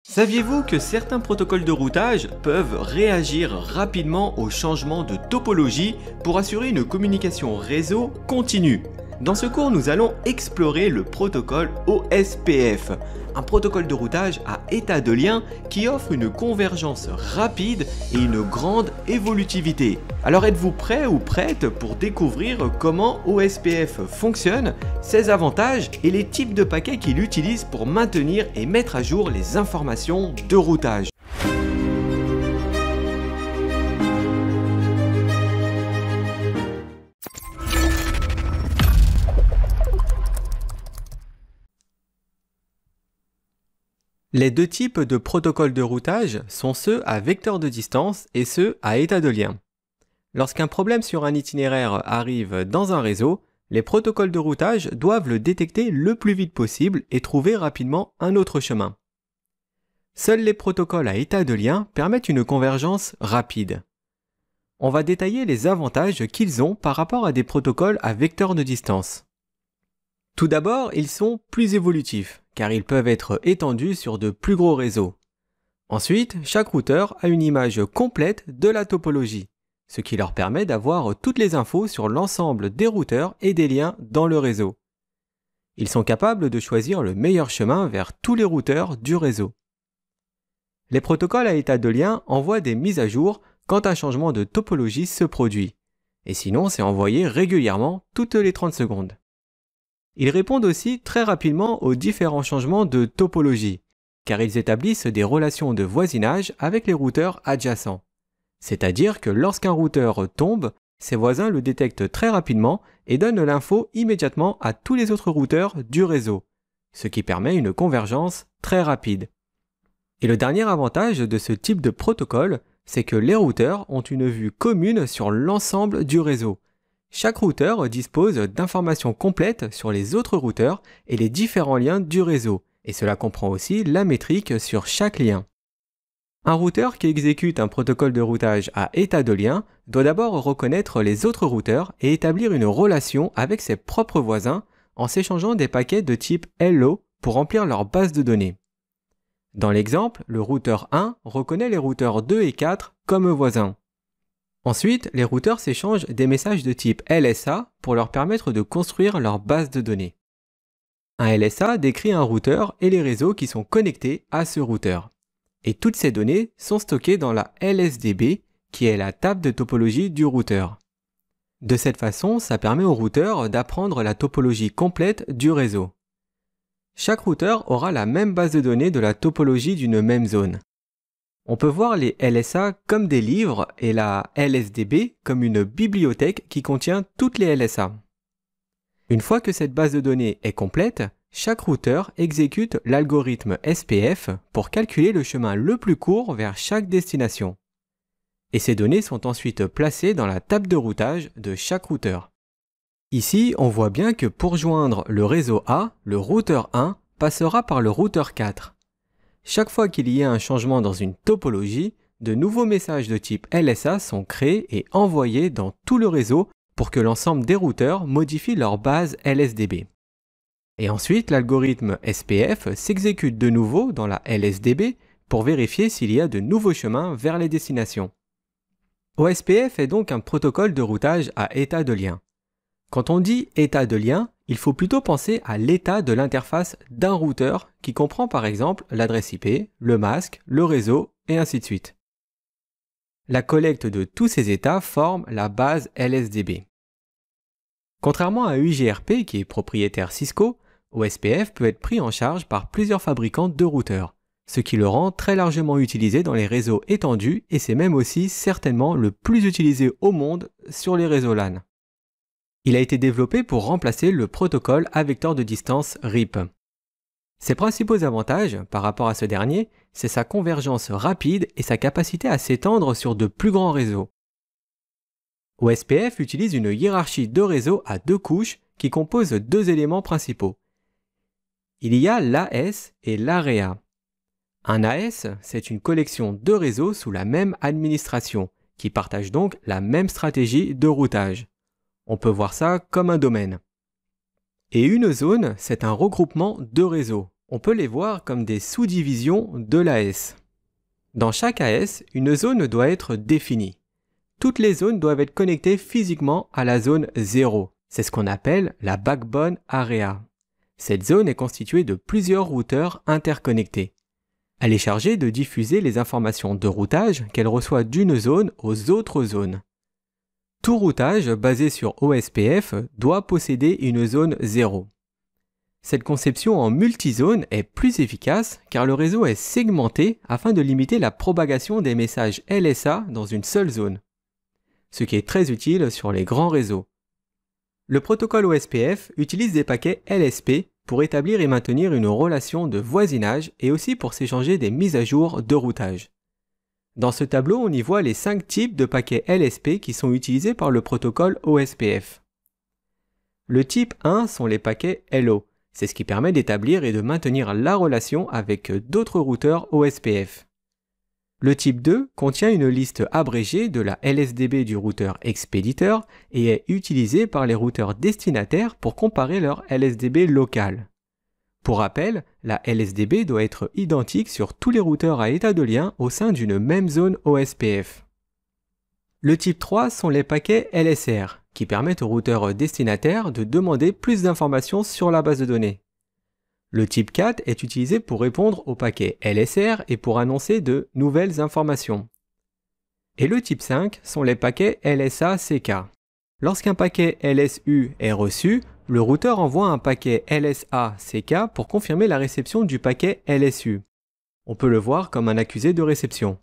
Saviez-vous que certains protocoles de routage peuvent réagir rapidement au changement de topologie pour assurer une communication réseau continue? Dans ce cours, nous allons explorer le protocole OSPF, un protocole de routage à état de lien qui offre une convergence rapide et une grande évolutivité. Alors êtes-vous prêt ou prête pour découvrir comment OSPF fonctionne, ses avantages et les types de paquets qu'il utilise pour maintenir et mettre à jour les informations de routage? Les deux types de protocoles de routage sont ceux à vecteur de distance et ceux à état de lien. Lorsqu'un problème sur un itinéraire arrive dans un réseau, les protocoles de routage doivent le détecter le plus vite possible et trouver rapidement un autre chemin. Seuls les protocoles à état de lien permettent une convergence rapide. On va détailler les avantages qu'ils ont par rapport à des protocoles à vecteur de distance. Tout d'abord, ils sont plus évolutifs, car ils peuvent être étendus sur de plus gros réseaux. Ensuite, chaque routeur a une image complète de la topologie, ce qui leur permet d'avoir toutes les infos sur l'ensemble des routeurs et des liens dans le réseau. Ils sont capables de choisir le meilleur chemin vers tous les routeurs du réseau. Les protocoles à état de lien envoient des mises à jour quand un changement de topologie se produit, et sinon c'est envoyé régulièrement toutes les 30 secondes. Ils répondent aussi très rapidement aux différents changements de topologie, car ils établissent des relations de voisinage avec les routeurs adjacents. C'est-à-dire que lorsqu'un routeur tombe, ses voisins le détectent très rapidement et donnent l'info immédiatement à tous les autres routeurs du réseau, ce qui permet une convergence très rapide. Et le dernier avantage de ce type de protocole, c'est que les routeurs ont une vue commune sur l'ensemble du réseau. Chaque routeur dispose d'informations complètes sur les autres routeurs et les différents liens du réseau, et cela comprend aussi la métrique sur chaque lien. Un routeur qui exécute un protocole de routage à état de lien doit d'abord reconnaître les autres routeurs et établir une relation avec ses propres voisins en s'échangeant des paquets de type hello pour remplir leur base de données. Dans l'exemple, le routeur 1 reconnaît les routeurs 2 et 4 comme voisins. Ensuite, les routeurs s'échangent des messages de type LSA pour leur permettre de construire leur base de données. Un LSA décrit un routeur et les réseaux qui sont connectés à ce routeur. Et toutes ces données sont stockées dans la LSDB, qui est la table de topologie du routeur. De cette façon, ça permet au routeur d'apprendre la topologie complète du réseau. Chaque routeur aura la même base de données de la topologie d'une même zone. On peut voir les LSA comme des livres et la LSDB comme une bibliothèque qui contient toutes les LSA. Une fois que cette base de données est complète, chaque routeur exécute l'algorithme SPF pour calculer le chemin le plus court vers chaque destination. Et ces données sont ensuite placées dans la table de routage de chaque routeur. Ici, on voit bien que pour joindre le réseau A, le routeur 1 passera par le routeur 4. Chaque fois qu'il y a un changement dans une topologie, de nouveaux messages de type LSA sont créés et envoyés dans tout le réseau pour que l'ensemble des routeurs modifient leur base LSDB. Et ensuite, l'algorithme SPF s'exécute de nouveau dans la LSDB pour vérifier s'il y a de nouveaux chemins vers les destinations. OSPF est donc un protocole de routage à état de lien. Quand on dit état de lien, il faut plutôt penser à l'état de l'interface d'un routeur qui comprend par exemple l'adresse IP, le masque, le réseau et ainsi de suite. La collecte de tous ces états forme la base LSDB. Contrairement à UIGRP qui est propriétaire Cisco, OSPF peut être pris en charge par plusieurs fabricants de routeurs, ce qui le rend très largement utilisé dans les réseaux étendus et c'est même aussi certainement le plus utilisé au monde sur les réseaux LAN. Il a été développé pour remplacer le protocole à vecteur de distance RIP. Ses principaux avantages par rapport à ce dernier, c'est sa convergence rapide et sa capacité à s'étendre sur de plus grands réseaux. OSPF utilise une hiérarchie de réseaux à deux couches qui composent deux éléments principaux. Il y a l'AS et l'AREA. Un AS, c'est une collection de réseaux sous la même administration, qui partagent donc la même stratégie de routage. On peut voir ça comme un domaine. Et une zone, c'est un regroupement de réseaux, On peut les voir comme des sous-divisions de l'AS. Dans chaque AS, une zone doit être définie. Toutes les zones doivent être connectées physiquement à la zone 0. C'est ce qu'on appelle la backbone area. Cette zone est constituée de plusieurs routeurs interconnectés. Elle est chargée de diffuser les informations de routage qu'elle reçoit d'une zone aux autres zones. Tout routage basé sur OSPF doit posséder une zone 0. Cette conception en multizone est plus efficace car le réseau est segmenté afin de limiter la propagation des messages LSA dans une seule zone, ce qui est très utile sur les grands réseaux. Le protocole OSPF utilise des paquets LSP pour établir et maintenir une relation de voisinage et aussi pour s'échanger des mises à jour de routage. Dans ce tableau, on y voit les 5 types de paquets LSP qui sont utilisés par le protocole OSPF. Le type 1 sont les paquets LO. C'est ce qui permet d'établir et de maintenir la relation avec d'autres routeurs OSPF. Le type 2 contient une liste abrégée de la LSDB du routeur expéditeur et est utilisé par les routeurs destinataires pour comparer leur LSDB local. Pour rappel, la LSDB doit être identique sur tous les routeurs à état de lien au sein d'une même zone OSPF. Le type 3 sont les paquets LSR, qui permettent aux routeurs destinataires de demander plus d'informations sur la base de données. Le type 4 est utilisé pour répondre aux paquets LSR et pour annoncer de nouvelles informations. Et le type 5 sont les paquets LSA-CK. Lorsqu'un paquet LSU est reçu, le routeur envoie un paquet LSA-CK pour confirmer la réception du paquet LSU. On peut le voir comme un accusé de réception.